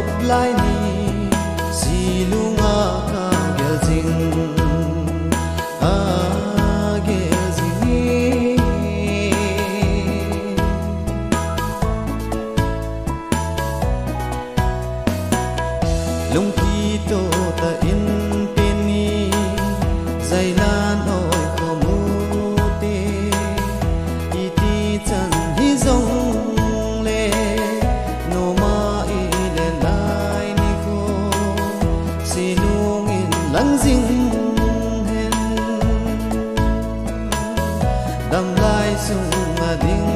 nộp lại ni si lunga ka gel jing lung thi to ta in penny zai lan oi ko mu te iti chan hi zong le no ma i le lai ni ko si lung in lang jing hen dam lai sung ma ding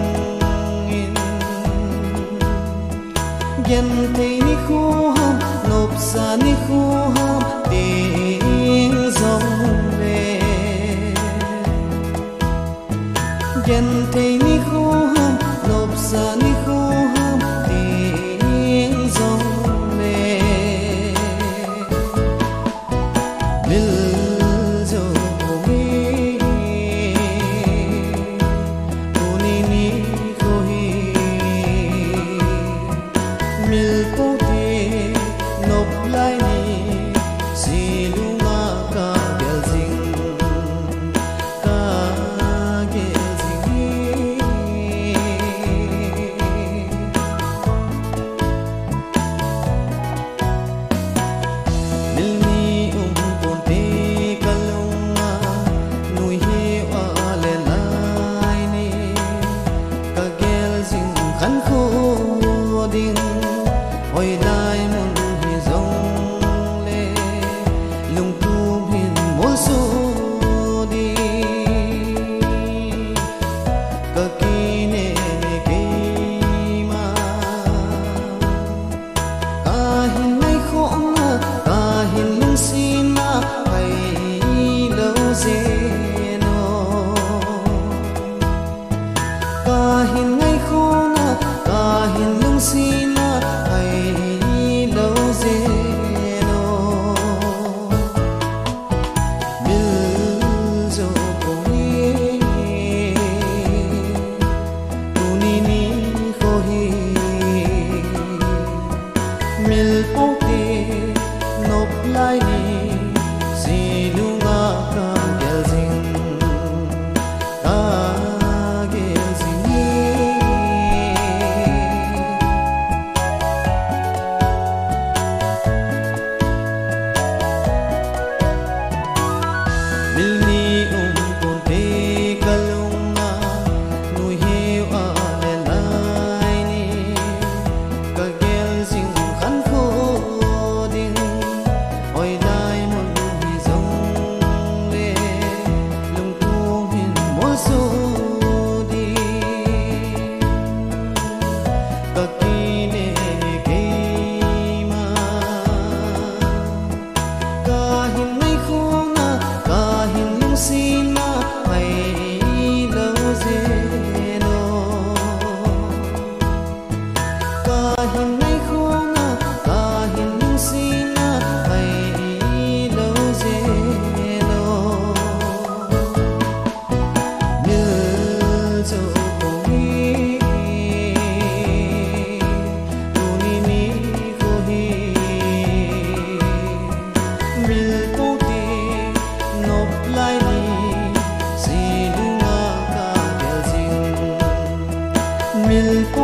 in gen te ni khu ham nộp sa ni khu ham tiếng dòng về gen te ni khu ham nộp sa ni khu ham tiếng dòng về mil jo mi uni ni ko hi mil po nộp lại ni si lunga ka gel jing nil ni pon te kalunga nui he wa le lai ni ka gel jing khan kho ding oi lai mun mil po te nộp lại ni si lunga ka gel jing mil ni pon te kalunga nui he wa le lai ni ka gel jing khan kho ding oi lai mun hi zong le lung tung hin mo so di ka ki ne ke ma ka hin nai kho na ka hin lung sin ma mai lo ze no ka hin nai kho na ka hin lung sin ma mai lo ze no nhớ cho mi tu ni ko hi mil po te nộp lại ni si lunga ka gel jing mil po